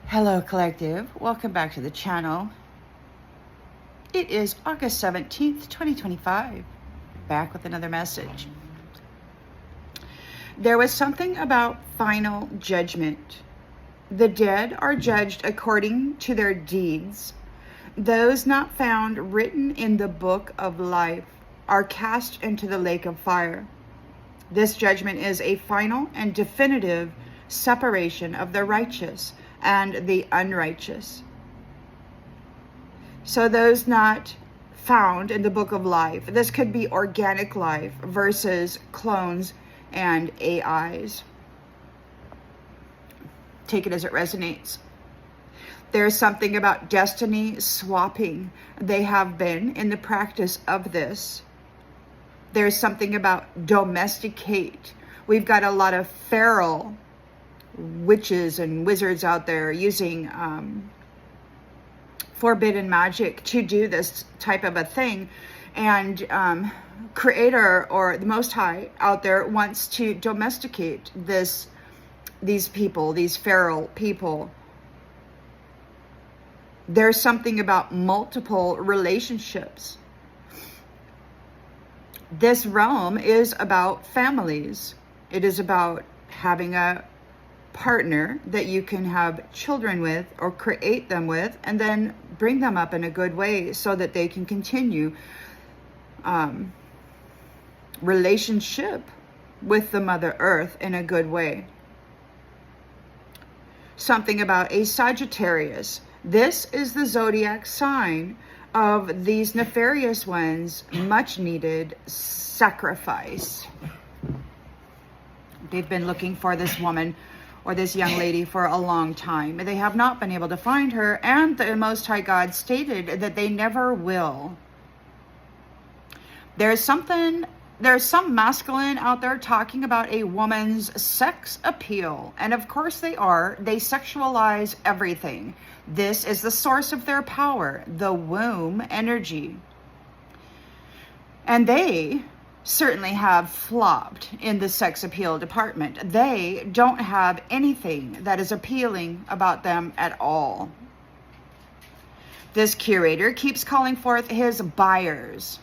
Hello, Collective. Welcome back to the channel. It is August 17th, 2025. Back with another message. There was something about final judgment. The dead are judged according to their deeds. Those not found written in the book of life are cast into the lake of fire. This judgment is a final and definitive separation of the righteous and the unrighteous. So those not found in the book of life, this could be organic life versus clones and AIs. Take it as it resonates. There's something about destiny swapping. They have been in the practice of this. There's something about domesticate. We've got a lot of feral witches and wizards out there using forbidden magic to do this type of a thing, and Creator or the Most High out there wants to domesticate these people, these feral people. There's something about multiple relationships. This realm is about families. It is about having a partner that you can have children with or create them with, and then bring them up in a good way so that they can continue relationship with the Mother Earth in a good way. Something about a Sagittarius. This is the zodiac sign of these nefarious ones' much needed sacrifice. They've been looking for this woman or this young lady for a long time. They have not been able to find her, and the Most High God stated that they never will. There's some masculine out there talking about a woman's sex appeal, and of course they are. They sexualize everything. This is the source of their power, the womb energy. And they certainly have flopped in the sex appeal department. They don't have anything that is appealing about them at all. This curator keeps calling forth his buyers,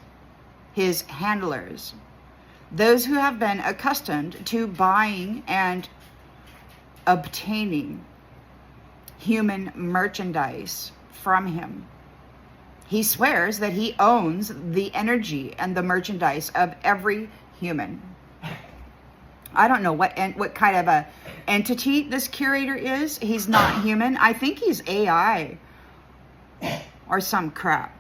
his handlers, those who have been accustomed to buying and obtaining human merchandise from him. He swears that he owns the energy and the merchandise of every human. I don't know what kind of a entity this curator is. He's not human. I think he's AI or some crap.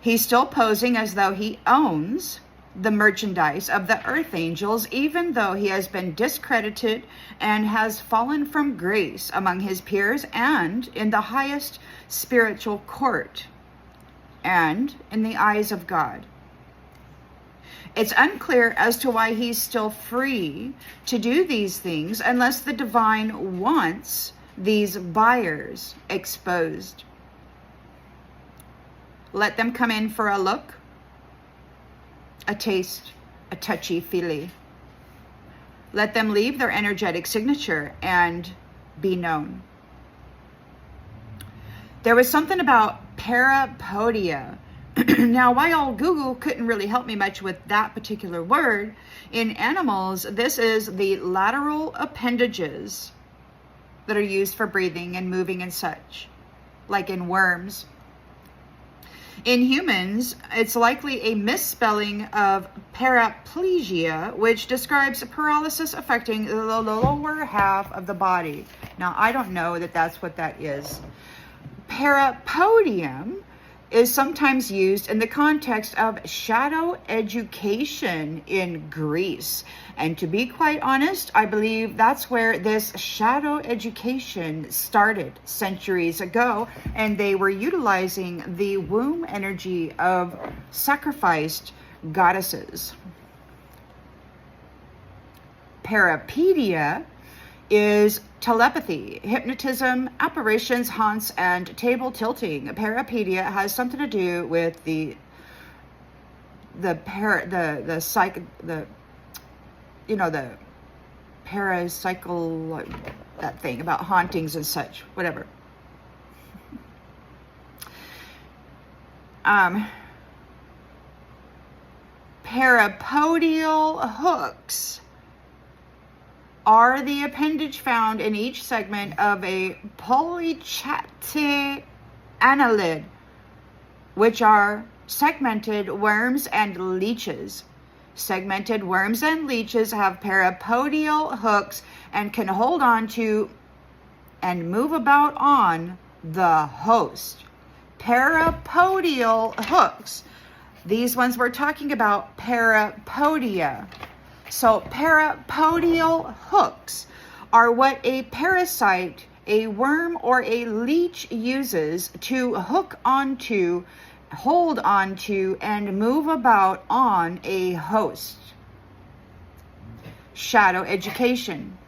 He's still posing as though he owns the merchandise of the earth angels, even though he has been discredited and has fallen from grace among his peers and in the highest spiritual court and in the eyes of God. It's unclear as to why he's still free to do these things unless the divine wants these buyers exposed. Let them come in for a look, a taste, a touchy-feely. Let them leave their energetic signature and be known. There was something about Parapodia. Now, while Google couldn't really help me much with that particular word, in animals, this is the lateral appendages that are used for breathing and moving and such, like in worms. In humans, it's likely a misspelling of paraplegia, which describes paralysis affecting the lower half of the body. Now, I don't know that that's what that is. Parapodium is sometimes used in the context of shadow education in Greece. And to be quite honest, I believe that's where this shadow education started centuries ago, and they were utilizing the womb energy of sacrificed goddesses. Parapodia is telepathy, hypnotism, apparitions, haunts, and table tilting. Parapodia has something to do with the parasitical that thing, about hauntings and such, whatever. Parapodial hooks are the appendage found in each segment of a polychaete annelid, which are segmented worms and leeches. Segmented worms and leeches have parapodial hooks and can hold on to and move about on the host. Parapodial hooks. These ones we're talking about, Parapodia. So parapodial hooks are what a parasite, a worm, or a leech uses to hook onto, hold onto, and move about on a host. Shadow education.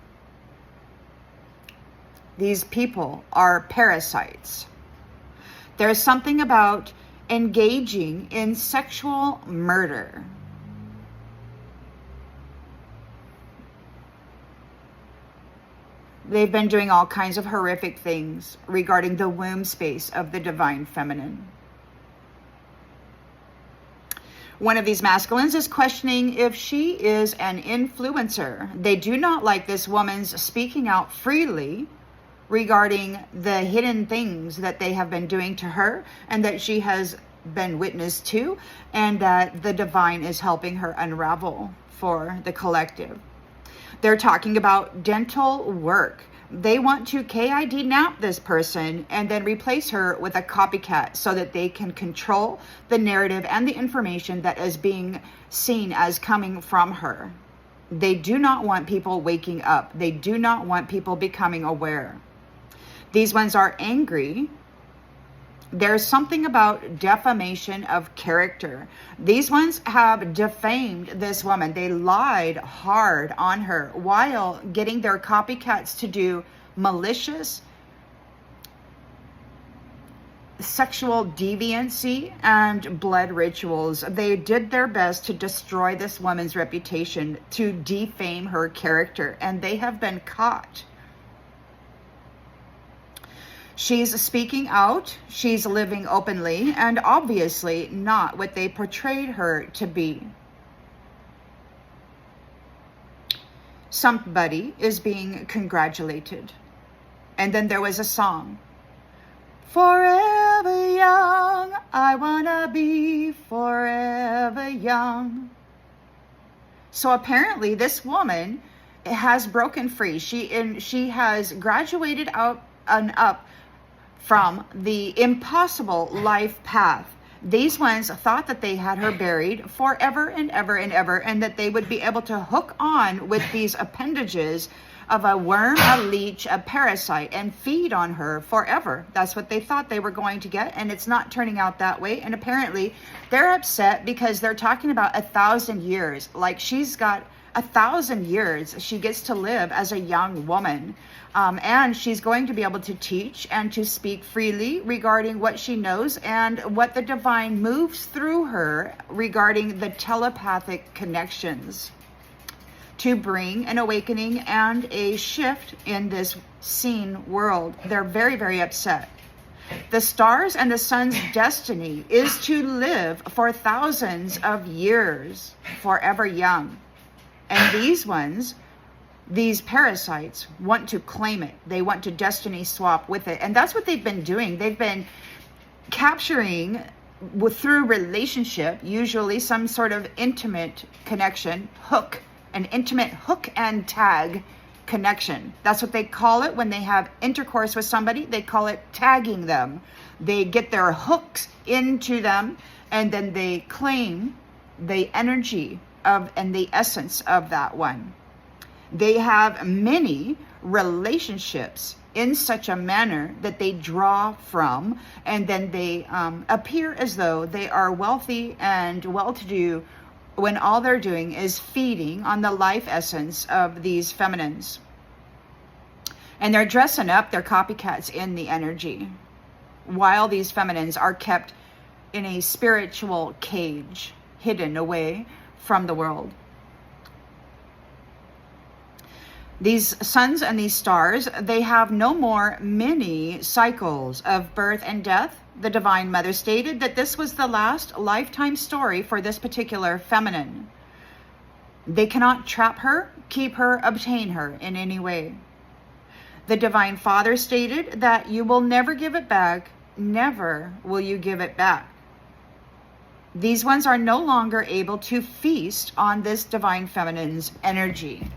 These people are parasites. There's something about engaging in sexual murder. They've been doing all kinds of horrific things regarding the womb space of the divine feminine. One of these masculines is questioning if she is an influencer. They do not like this woman's speaking out freely regarding the hidden things that they have been doing to her and that she has been witness to, and that the divine is helping her unravel for the collective. They're talking about dental work. They want to KID nap this person and then replace her with a copycat so that they can control the narrative and the information that is being seen as coming from her. They do not want people waking up. They do not want people becoming aware. These ones are angry. There's something about defamation of character. These ones have defamed this woman. They lied hard on her while getting their copycats to do malicious sexual deviancy and blood rituals. They did their best to destroy this woman's reputation, to defame her character, and they have been caught. She's speaking out, she's living openly, and obviously not what they portrayed her to be. Somebody is being congratulated. And then there was a song. Forever young, I wanna be forever young. So apparently this woman has broken free. She has graduated out and up from the impossible life path. These ones thought that they had her buried forever and ever and ever, and that they would be able to hook on with these appendages of a worm, a leech, a parasite, and feed on her forever. That's what they thought they were going to get, and it's not turning out that way. And apparently they're upset because they're talking about 1,000 years. Like, she's got 1,000 years she gets to live as a young woman. And she's going to be able to teach and to speak freely regarding what she knows and what the divine moves through her regarding the telepathic connections to bring an awakening and a shift in this seen world. They're very, very upset. The stars and the sun's destiny is to live for thousands of years, forever young. And these ones, these parasites, want to claim it. They want to destiny swap with it. And that's what they've been doing. They've been capturing through relationship, usually some sort of intimate connection, hook, an intimate hook and tag connection. That's what they call it when they have intercourse with somebody. They call it tagging them. They get their hooks into them, and then they claim the energy of and the essence of that one. They have many relationships in such a manner that they draw from, and then they appear as though they are wealthy and well-to-do when all they're doing is feeding on the life essence of these feminines. And they're dressing up their copycats in the energy, while these feminines are kept in a spiritual cage, hidden away from the world. These suns and these stars, they have no more mini cycles of birth and death. The Divine Mother stated that this was the last lifetime story for this particular feminine. They cannot trap her, keep her, obtain her in any way. The Divine Father stated that you will never give it back. Never will you give it back. These ones are no longer able to feast on this Divine Feminine's energy.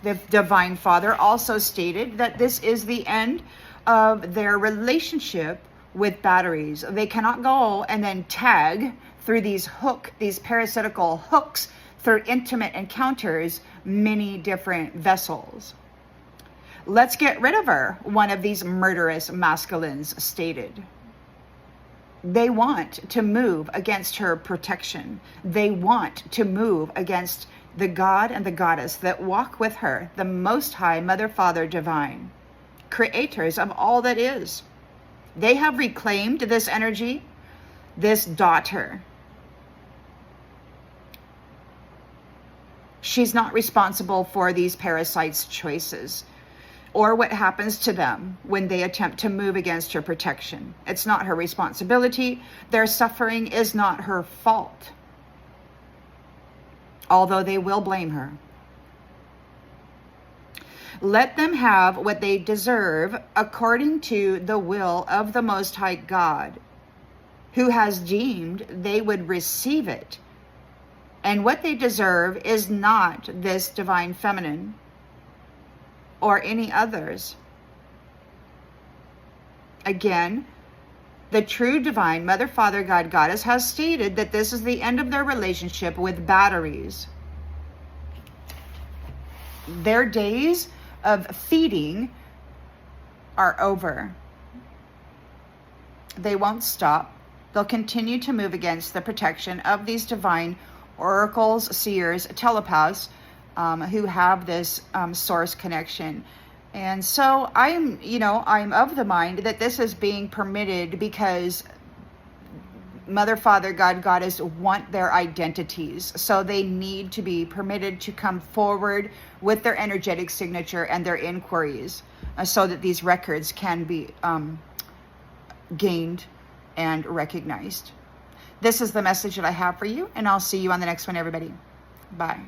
The Divine Father also stated that this is the end of their relationship with batteries. They cannot go and then tag through these parasitical hooks through intimate encounters, many different vessels. Let's get rid of her, one of these murderous masculines stated. They want to move against her protection. They want to move against the God and the Goddess that walk with her, the Most High Mother, Father, Divine, creators of all that is. They have reclaimed this energy, this daughter. She's not responsible for these parasites' choices or what happens to them when they attempt to move against her protection. It's not her responsibility. Their suffering is not her fault, although they will blame her. Let them have what they deserve according to the will of the Most High God, who has deemed they would receive it. And what they deserve is not this Divine Feminine or any others. Again, the true Divine Mother, Father, God, Goddess has stated that this is the end of their relationship with batteries. Their days of feeding are over. They won't stop. They'll continue to move against the protection of these divine oracles, seers, telepaths, who have this source connection. And so I'm of the mind that this is being permitted because Mother, Father, God, Goddess want their identities. So they need to be permitted to come forward with their energetic signature and their inquiries so that these records can be gained and recognized. This is the message that I have for you, and I'll see you on the next one, everybody. Bye.